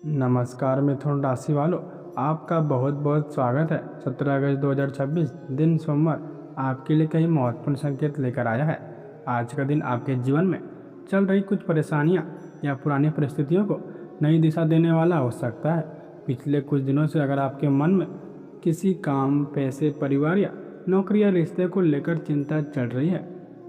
नमस्कार मिथुन राशि वालों, आपका बहुत बहुत स्वागत है। 17 अगस्त 2026 दिन सोमवार आपके लिए कई महत्वपूर्ण संकेत लेकर आया है। आज का दिन आपके जीवन में चल रही कुछ परेशानियां या पुरानी परिस्थितियों को नई दिशा देने वाला हो सकता है। पिछले कुछ दिनों से अगर आपके मन में किसी काम, पैसे, परिवार या नौकरी या रिश्ते को लेकर चिंता चल रही है,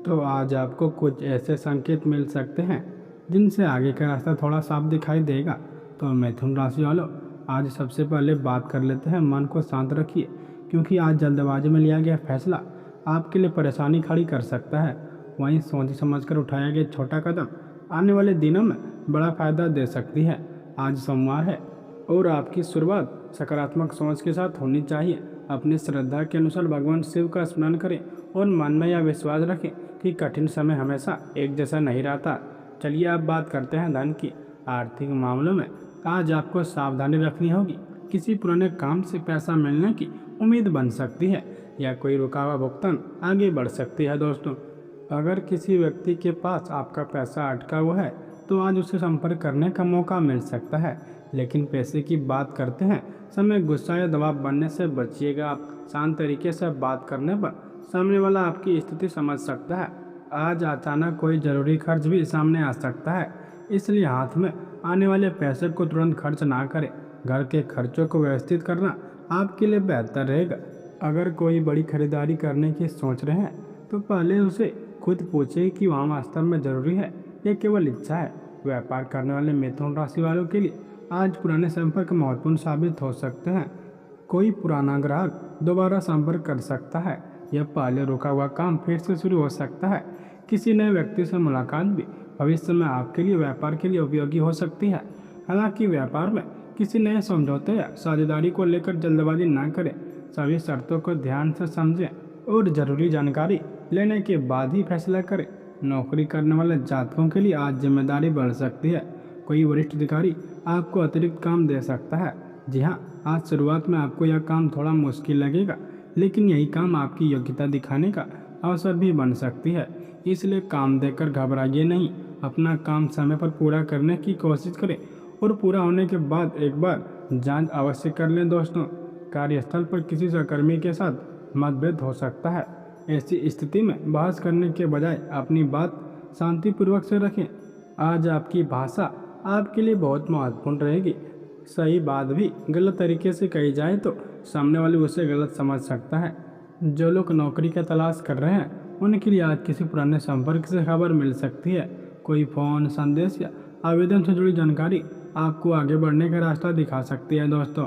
तो आज आपको कुछ ऐसे संकेत मिल सकते हैं जिनसे आगे का रास्ता थोड़ा साफ दिखाई देगा। तो मिथुन राशि वालों, आज सबसे पहले बात कर लेते हैं। मन को शांत रखिए, क्योंकि आज जल्दबाजी में लिया गया फैसला आपके लिए परेशानी खड़ी कर सकता है। वहीं सोच समझकर उठाया गया छोटा कदम आने वाले दिनों में बड़ा फायदा दे सकती है। आज सोमवार है और आपकी शुरुआत सकारात्मक सोच के साथ होनी चाहिए। अपनी श्रद्धा के अनुसार भगवान शिव का स्मरण करें और मन में यह विश्वास रखें कि कठिन समय हमेशा एक जैसा नहीं रहता। चलिए अब बात करते हैं धन की। आर्थिक मामलों में आज आपको सावधानी रखनी होगी। किसी पुराने काम से पैसा मिलने की उम्मीद बन सकती है या कोई रुका हुआ भुगतान आगे बढ़ सकती है। दोस्तों, अगर किसी व्यक्ति के पास आपका पैसा अटका हुआ है तो आज उसे संपर्क करने का मौका मिल सकता है। लेकिन पैसे की बात करते हैं समय गुस्सा या दबाव बनने से बचिएगा। आप शांत तरीके से बात करने पर सामने वाला आपकी स्थिति समझ सकता है। आज अचानक कोई ज़रूरी खर्च भी सामने आ सकता है, इसलिए हाथ में आने वाले पैसे को तुरंत खर्च ना करें। घर के खर्चों को व्यवस्थित करना आपके लिए बेहतर रहेगा। अगर कोई बड़ी खरीदारी करने की सोच रहे हैं तो पहले उसे खुद पूछें कि वह वास्तव में ज़रूरी है या केवल इच्छा है। व्यापार करने वाले मिथुन राशि वालों के लिए आज पुराने संपर्क महत्वपूर्ण साबित हो सकते हैं। कोई पुराना ग्राहक दोबारा संपर्क कर सकता है या पहले रुका हुआ काम फिर से शुरू हो सकता है। किसी नए व्यक्ति से मुलाकात भी भविष्य में आपके लिए व्यापार के लिए उपयोगी हो सकती है। हालांकि व्यापार में किसी नए समझौते या साझेदारी को लेकर जल्दबाजी ना करें। सभी शर्तों को ध्यान से समझें और ज़रूरी जानकारी लेने के बाद ही फैसला करें। नौकरी करने वाले जातकों के लिए आज जिम्मेदारी बढ़ सकती है। कोई वरिष्ठ अधिकारी आपको अतिरिक्त काम दे सकता है। जी हाँ, आज शुरुआत में आपको यह काम थोड़ा मुश्किल लगेगा, लेकिन यही काम आपकी योग्यता दिखाने का अवसर भी बन सकती है। इसलिए काम देकर घबराइए नहीं। अपना काम समय पर पूरा करने की कोशिश करें और पूरा होने के बाद एक बार जांच अवश्य कर लें। दोस्तों, कार्यस्थल पर किसी सहकर्मी के साथ मतभेद हो सकता है। ऐसी स्थिति में बहस करने के बजाय अपनी बात शांतिपूर्वक से रखें। आज आपकी भाषा आपके लिए बहुत महत्वपूर्ण रहेगी। सही बात भी गलत तरीके से कही जाए तो सामने वाले उसे गलत समझ सकता है। जो लोग नौकरी की तलाश कर रहे हैं उनके लिए आज किसी पुराने संपर्क से खबर मिल सकती है। कोई फ़ोन, संदेश या आवेदन से जुड़ी जानकारी आपको आगे बढ़ने का रास्ता दिखा सकती है। दोस्तों,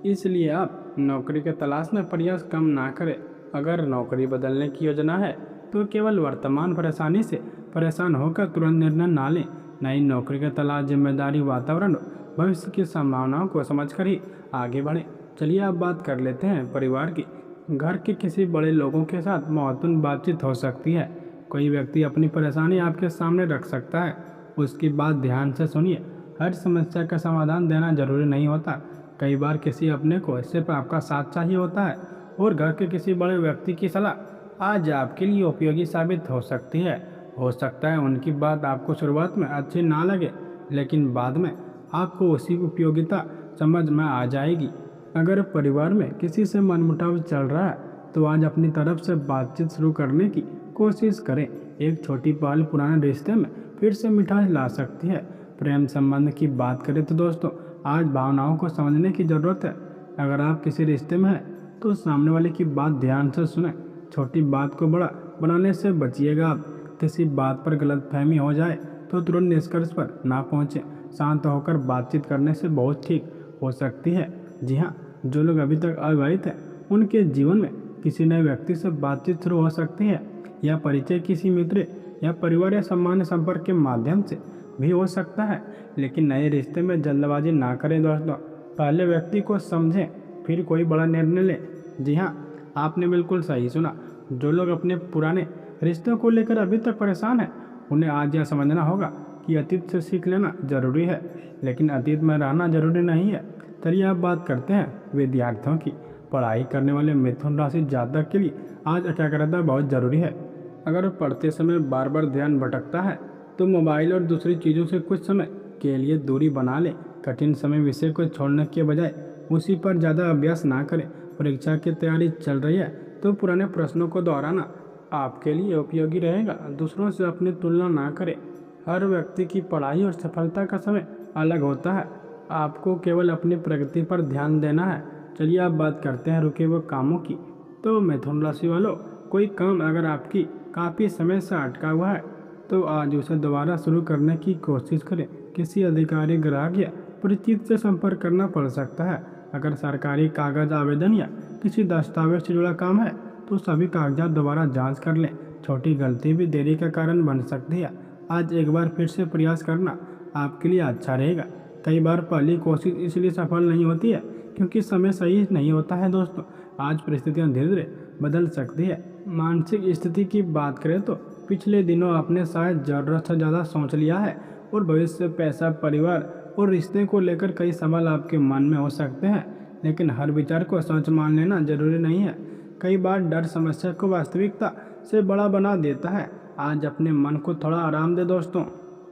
इसलिए आप नौकरी के तलाश में प्रयास कम ना करें। अगर नौकरी बदलने की योजना है तो केवल वर्तमान परेशानी से परेशान होकर तुरंत निर्णय ना लें। नई नौकरी की तलाश जिम्मेदारी, वातावरण और भविष्य की संभावनाओं को समझकर ही आगे बढ़ें। चलिए अब बात कर लेते हैं परिवार की। घर के किसी बड़े लोगों के साथ महत्वपूर्ण बातचीत हो सकती है। कोई व्यक्ति अपनी परेशानी आपके सामने रख सकता है, उसकी बात ध्यान से सुनिए। हर समस्या का समाधान देना जरूरी नहीं होता। कई बार किसी अपने को सिर्फ आपका साथ चाहिए होता है और घर के किसी बड़े व्यक्ति की सलाह आज आपके लिए उपयोगी साबित हो सकती है। हो सकता है उनकी बात आपको शुरुआत में अच्छी ना लगे, लेकिन बाद में आपको उसी उपयोगिता समझ में आ जाएगी। अगर परिवार में किसी से मनमुटाव चल रहा है तो आज अपनी तरफ से बातचीत शुरू करने की कोशिश करें। एक छोटी पहल पुराने रिश्ते में फिर से मिठास ला सकती है। प्रेम संबंध की बात करें तो दोस्तों, आज भावनाओं को समझने की ज़रूरत है। अगर आप किसी रिश्ते में हैं तो सामने वाले की बात ध्यान से सुनें। छोटी बात को बड़ा बनाने से बचिएगा। आप किसी बात पर गलतफहमी हो जाए तो तुरंत निष्कर्ष पर ना पहुँचें। शांत होकर बातचीत करने से बहुत ठीक हो सकती है। जी हाँ, जो लोग अभी तक अविवाहित हैं उनके जीवन में किसी नए व्यक्ति से बातचीत शुरू हो सकती है या परिचय किसी मित्र या परिवार या सामान्य संपर्क के माध्यम से भी हो सकता है। लेकिन नए रिश्ते में जल्दबाजी ना करें दोस्तों। पहले व्यक्ति को समझें, फिर कोई बड़ा निर्णय लें। जी हाँ, आपने बिल्कुल सही सुना। जो लोग अपने पुराने रिश्तों को लेकर अभी तक परेशान हैं उन्हें आज यह समझना होगा कि अतीत से सीख लेना जरूरी है, लेकिन अतीत में रहना जरूरी नहीं है। चलिए अब बात करते हैं विद्यार्थियों की। पढ़ाई करने वाले मिथुन राशि जातक के लिए आज एकाग्रता बहुत ज़रूरी है। अगर पढ़ते समय बार बार ध्यान भटकता है तो मोबाइल और दूसरी चीज़ों से कुछ समय के लिए दूरी बना लें। कठिन समय विषय को छोड़ने के बजाय उसी पर ज़्यादा अभ्यास ना करें। परीक्षा की तैयारी चल रही है तो पुराने प्रश्नों को दोहराना आपके लिए उपयोगी रहेगा। दूसरों से अपनी तुलना ना करें। हर व्यक्ति की पढ़ाई और सफलता का समय अलग होता है। आपको केवल अपनी प्रगति पर ध्यान देना है। चलिए आप बात करते हैं रुके हुए कामों की। तो मिथुन राशि वालों, कोई काम अगर आपकी काफ़ी समय से अटका हुआ है तो आज उसे दोबारा शुरू करने की कोशिश करें। किसी अधिकारी, ग्राहक या परिचित से संपर्क करना पड़ सकता है। अगर सरकारी कागज आवेदन या किसी दस्तावेज से जुड़ा काम है तो सभी कागजात दोबारा जांच कर लें। छोटी गलती भी देरी का कारण बन सकती है। आज एक बार फिर से प्रयास करना आपके लिए अच्छा रहेगा। कई बार पहली कोशिश इसलिए सफल नहीं होती है क्योंकि समय सही नहीं होता है दोस्तों। आज परिस्थितियां धीरे धीरे बदल सकती है। मानसिक स्थिति की बात करें तो पिछले दिनों आपने शायद ज़रूरत से ज़्यादा सोच लिया है और भविष्य, पैसा, परिवार और रिश्ते को लेकर कई सवाल आपके मन में हो सकते हैं। लेकिन हर विचार को सच मान लेना जरूरी नहीं है। कई बार डर समस्या को वास्तविकता से बड़ा बना देता है। आज अपने मन को थोड़ा आराम दे दोस्तों।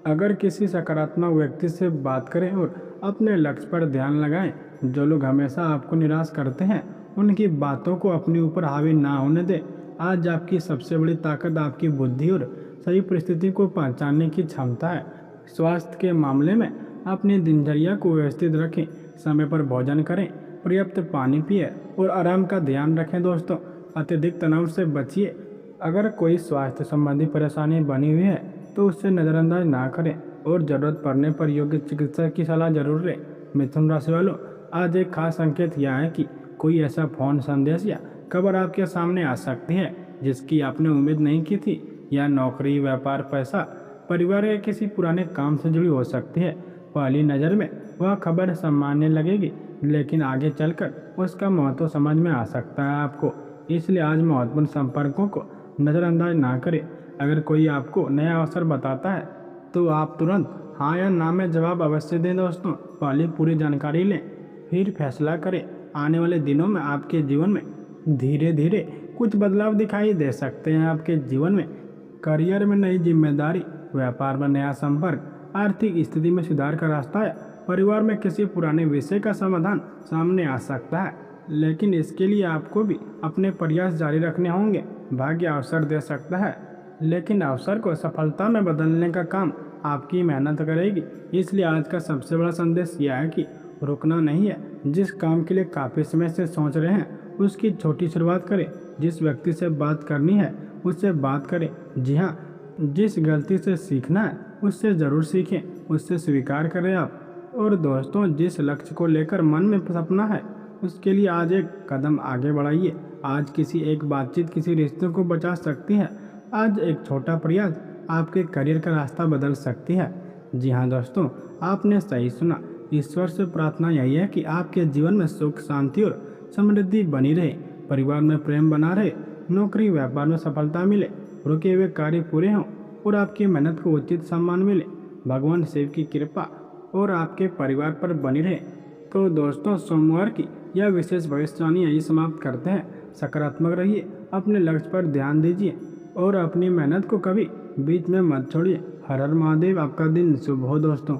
अगर किसी सकारात्मक व्यक्ति से बात करें और अपने लक्ष्य पर ध्यान लगाएं। जो लोग हमेशा आपको निराश करते हैं उनकी बातों को अपने ऊपर हावी ना होने दें। आज आपकी सबसे बड़ी ताकत आपकी बुद्धि और सही परिस्थिति को पहचानने की क्षमता है। स्वास्थ्य के मामले में अपनी दिनचर्या को व्यवस्थित रखें। समय पर भोजन करें, पर्याप्त पानी पिए और आराम का ध्यान रखें दोस्तों। अत्यधिक तनाव से बचिए। अगर कोई स्वास्थ्य संबंधी परेशानी बनी हुई है तो उससे नज़रअंदाज ना करें और ज़रूरत पड़ने पर योग्य चिकित्सक की सलाह जरूर लें। मिथुन राशि वालों, आज एक खास संकेत यह है कि कोई ऐसा फोन, संदेश या खबर आपके सामने आ सकती है जिसकी आपने उम्मीद नहीं की थी। या नौकरी, व्यापार, पैसा, परिवार या किसी पुराने काम से जुड़ी हो सकती है। पहली नज़र में वह खबर सामान्य लगेगी लेकिन आगे चलकर उसका महत्व समझ में आ सकता है आपको। इसलिए आज महत्वपूर्ण संपर्कों को नज़रअंदाज ना करें। अगर कोई आपको नया अवसर बताता है तो आप तुरंत हाँ या ना में जवाब अवश्य दें दोस्तों। पहले पूरी जानकारी लें फिर फैसला करें। आने वाले दिनों में आपके जीवन में धीरे धीरे कुछ बदलाव दिखाई दे सकते हैं। आपके जीवन में करियर में नई जिम्मेदारी, व्यापार में नया संपर्क, आर्थिक स्थिति में सुधार का रास्ता है। परिवार में किसी पुराने विषय का समाधान सामने आ सकता है। लेकिन इसके लिए आपको भी अपने प्रयास जारी रखने होंगे। भाग्य अवसर दे सकता है लेकिन अवसर को सफलता में बदलने का काम आपकी मेहनत करेगी। इसलिए आज का सबसे बड़ा संदेश यह है कि रुकना नहीं है। जिस काम के लिए काफ़ी समय से सोच रहे हैं उसकी छोटी शुरुआत करें। जिस व्यक्ति से बात करनी है उससे बात करें। जी हाँ, जिस गलती से सीखना है उससे ज़रूर सीखें, उससे स्वीकार करें आप। और दोस्तों, जिस लक्ष्य को लेकर मन में सपना है उसके लिए आज एक कदम आगे बढ़ाइए। आज किसी एक बातचीत किसी रिश्ते को बचा सकती है। आज एक छोटा प्रयास आपके करियर का रास्ता बदल सकती है। जी हाँ दोस्तों, आपने सही सुना। ईश्वर से प्रार्थना यही है कि आपके जीवन में सुख, शांति और समृद्धि बनी रहे, परिवार में प्रेम बना रहे, नौकरी, व्यापार में सफलता मिले, रुके हुए कार्य पूरे हों और आपकी मेहनत को उचित सम्मान मिले। भगवान शिव की कृपा और आपके परिवार पर बनी रहे। तो दोस्तों, सोमवार की यह विशेष भविष्यवाणी यही समाप्त करते हैं। सकारात्मक रहिए, अपने लक्ष्य पर ध्यान दीजिए और अपनी मेहनत को कभी बीच में मत छोड़िए। हर हर महादेव। आपका दिन शुभ हो दोस्तों।